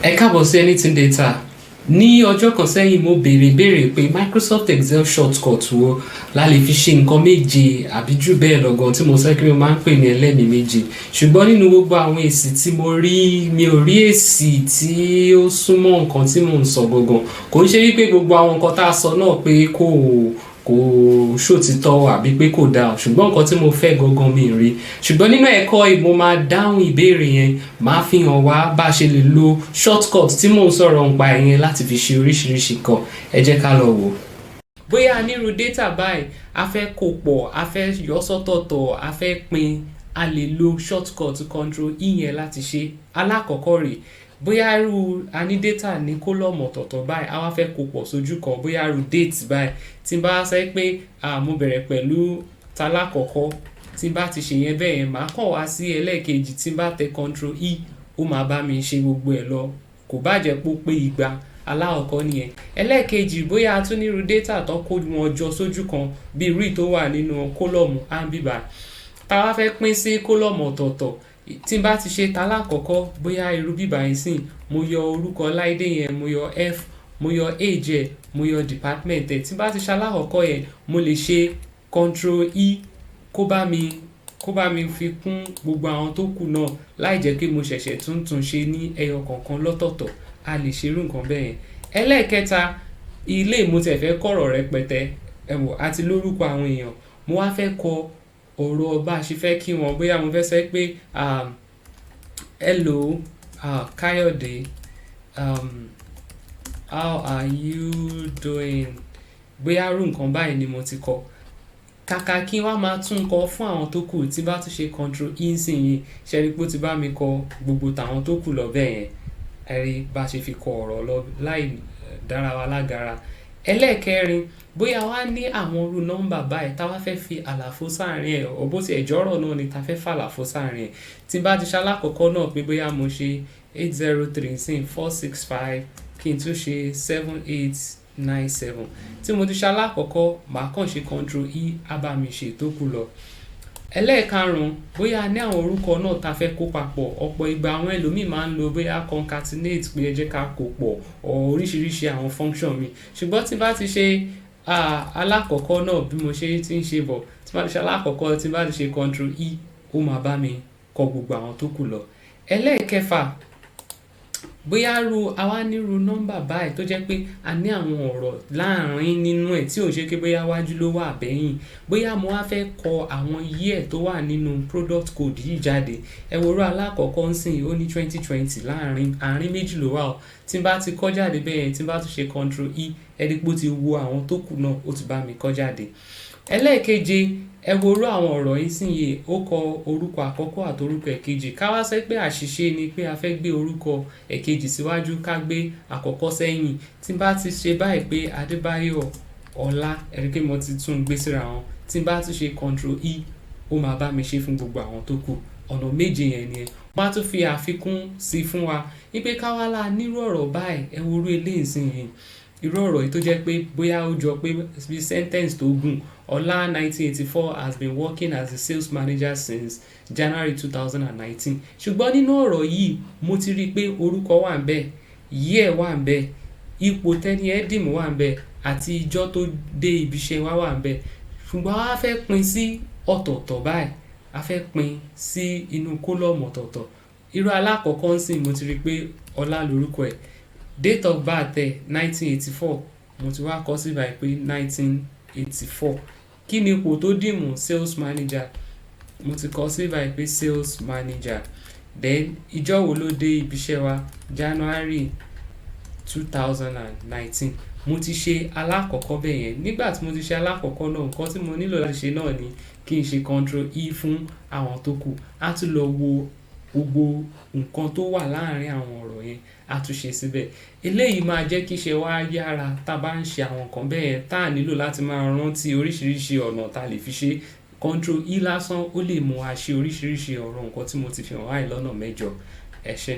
Ẹ káàbọ̀ sí Anything Data. Ní ọjọ́ kan sẹ́yìn mo béèrè pé Microsoft Excel shortcut wo la lè fi ṣe nǹkan méje àbí jù bẹ́ẹ̀ lọ gan tí mo sọ pé mo máa ń pè ní ẹlẹ́mìí méje. Ṣùgbọ́n nínú gbogbo àwọn èsì tí mo rí, mi ò rí èsì tí ó súnmọ́ nǹkan tí mò ń sọ gangan. Kò ń ṣe wípé gbogbo àwọn nǹkan tá a sọ náà pé kò ṣòtítọ́ àbí pé kò dáa, ṣùgbọ́n nǹkan tí mo fẹ́ gangan mi rí. Ṣùgbọ́n nínú ẹ̀kọ́ yìí mo máa dáhùn ìbéèrè yẹn, máa fi hàn wá bá ṣe lè lo shortcut tí mò ń sọ̀rọ̀ nípa yẹn láti fi ṣe oríṣiríṣi nǹkan. Ẹ jẹ́ ká lọ wò. Bóyá nírú data báyìí a fẹ́ kó pọ̀, a fẹ́ yọ sọ́tọ̀ọ̀tọ̀, a fẹ́ pín, a lè lo shortcut control E yẹn láti ṣe. Alákọ̀ọ́kọ́ rèé, bóyá irú a ní data ní kólọ́mù ọ̀tọ̀ọ̀tọ̀ báyìí, a wá fẹ́ kó pọ̀ sójú kan, bóyá irú date báyìí. Tí n bá sọ pé mo bẹ̀rẹ̀ pẹ̀lú talákọ̀ọ́kọ́, tí n bá ti ṣe yẹn bẹ́ẹ̀ yẹn, màá kàn wá sí ẹlẹ́ẹ̀kejì, tí n bá tẹ control E, ó máa bá mi ṣe gbogbo ẹ̀ lọ. Kò bá jẹ́ pé ó pé igba, alákọ̀ọ́kọ́ nìyẹn. Ẹlẹ́ẹ̀kejì, bóyá a tún ní irú data tó kó wọn jọ sójú kan, bí irú tó wà nínú kólọ́mù àǹbíbà. Tá wá fẹ́ pín sí kólọ́mù ọ̀tọ̀ọ̀tọ̀, tí n bá ti ṣe talákọ̀ọ́kọ́, bóyá irú bíbá yìí sìn, mo yọ orúkọ Láídé yẹn, mo yọ F, mo yọ age ẹ̀, mo yọ department ẹ̀. Tí n bá ti ṣe alákọ̀ọ́kọ́ yẹn, mo lè ṣe control E kó bá mi fi kún gbogbo àwọn tó kù náà, láì jẹ́ pé mo ṣẹ̀ṣẹ̀ tún ṣe ní ẹyọ kọ̀ọ̀kan lọ́tọ̀ọ̀tọ̀. A lè ṣe irú nǹkan bẹ́ẹ̀ yẹn. Ẹlẹ́ẹ̀kẹta, ilé mo tẹ̀ fẹ́ kọ̀rọ̀ rẹpẹtẹ, àti lórúkọ àwọn èèyàn, mo wá fẹ́ kọ ọ̀rọ̀ bá ṣe fẹ́ kí wọn. Bóyá mo fẹ́ sọ pé hello Káyọ̀dé, how are you doing? Bóyá irú nǹkan báyìí ni mo ti kọ. Kàkà kí n wá máa tún kọ fún àwọn tó kù, tí bá tún ṣe control E sí yìí, ṣe rí pé ó ti bá mi kọ gbogbo tàwọn tó kù lọ bẹ́ẹ̀ yẹn. Ẹ rí bá ṣe fi kọ ọ̀rọ̀ lọ láì dára wa lágara. Ẹlẹ́ẹ̀kẹrin, bóyá wá ní àwọn irú nọ́mbà báyìí tá wá fẹ́ fi àlàfo sáàrin ẹ̀, or bó ti ẹ̀jọ́ ọ̀rọ̀ náà ni tá fẹ́ fà àlàfo sáàrin ẹ̀. Tí bá ti ṣe alákọ̀ọ́kọ́ náà pé bóyá mo ṣe 803 sí 465, kí n tún ṣe 7897. Tí mo ti ṣe alákọ̀ọ́kọ́, màá kàn ṣe control E, á bá mi ṣe tó kù lọ. Ẹlẹ́ẹ̀karùn-ún, bóyá ní àwọn orúkọ náà tá fẹ́ kó papọ̀, ọ̀pọ̀ ìgbà àwọn ẹlòmíì máa ń lo bóyá concatenate pé ẹ jẹ́ ká kó pọ̀, oríṣiríṣi àwọn function mi. Ṣùgbọ́n tí bá ti ṣe alákọ̀ọ́kọ́ náà bí mo ṣe ti ń ṣe bọ̀, tí bá ti ṣe alákọ̀ọ́kọ́, tí bá ti ṣe control E, ó máa bá mi kọ gbogbo àwọn tó kù lọ. Ẹlẹ́ẹ̀kẹfà, bóyá àwa nírú nọ́mbà báyìí tó jẹ́ pé a ní àwọn ọ̀rọ̀ láàárín nínú ẹ̀ tí ò ṣe pé bóyá wájú ló wà àbẹ́yìn. Bóyá mo wá fẹ́ kọ àwọn year tó wà nínú product code yìí jáde. Ẹ wo irú alákọ̀ọ́kọ́ ń sìn, ó ní 2020 àárín méjì ló wà o. Tí n bá ti kọ jáde bẹ́ẹ̀ yẹn, tí n bá tún ṣe control E, ẹ rí pé ó ti wo àwọn tó kù náà, ó ti bá mi kọ jáde. Ẹlẹ́ẹ̀keje, ẹ wo irú àwọn ọ̀rọ̀ yìí sìn yìí, ó kọ orúkọ àkọ́kọ́ àti orúkọ ẹ̀kejì. Ká wá sọ pé àṣìṣe ni pé a fẹ́ gbé orúkọ ẹ̀kejì síwájú, ká gbé àkọ́kọ́ sẹ́yìn. Tí n bá ti ṣe báyìí pé Adébáyọ̀ Ọlá, ẹ rí pé mo ti tún gbé síra wọn. Tí n bá tún ṣe control E, ó máa bá mi ṣe fún gbogbo àwọn tó kù. Ọ̀nà méje yẹn ni ẹ. Wọ́n á tún fi àfikún sí fún wa wípé ká wá lá nírú ọ̀rọ̀ báyìí, ẹ wo irú eléyìí sìn yìí. Irú ọ̀rọ̀ yìí tó jẹ́ pé bóyá ó jọ pé bí sentence tó gùn. Ọlá 1984 has been working as a sales manager since January 2019. Ṣùgbọ́n nínú ọ̀rọ̀ yìí, mo ti rí i pé orúkọ wà ńbẹ̀, year wà ńbẹ̀, ipò tẹ́ni ẹ́dìmù wà ńbẹ̀, àti ìjọ́ tó dé ibi iṣẹ́ wà ńbẹ̀. Ṣùgbọ́n a fẹ́ pín sí ọ̀tọ̀ọ̀tọ̀ báyìí. A fẹ́ pín sí inú kólọ́mù ọ̀tọ̀ọ̀tọ̀. Irú alákọ̀ọ́kọ́ ń sìn, mo ti rí i pé Ọlá lorúkọ ẹ̀. Date of birth ẹ̀ 1984, mo ti wá kọ sí báyìí pé 1984. Kí ni ipò tó dìmú? Sales manager. Mo ti kọ sí báyìí pé sales manager. Then ìjọ́ wo ló dé ibi iṣẹ́ wa? January 2019. Mo ti ṣe alákọ̀ọ́kọ́ bẹ́ẹ̀ yẹn. Nígbà tí mo ti ṣe alákọ̀ọ́kọ́ náà, nǹkan tí mo nílò láti ṣe náà ni kí n ṣe control E fún àwọn tó kù. A tún lọ wo gbogbo nǹkan tó wà láàárín àwọn ọ̀rọ̀ yẹn, a tún ṣe síbẹ̀. Eléyìí máa jẹ́ kí iṣẹ́ wa yára tá bá ń ṣe àwọn nǹkan bẹ́ẹ̀ yẹn, tá nílò láti máa rántí oríṣiríṣi ọ̀nà tá lè fi ṣe. Control E lásán ó lè mú wa ṣe oríṣiríṣi ọ̀rọ̀ nǹkan tí mo ti fi hàn wáyé lọ́nà mẹ́jọ. Ẹ ṣé.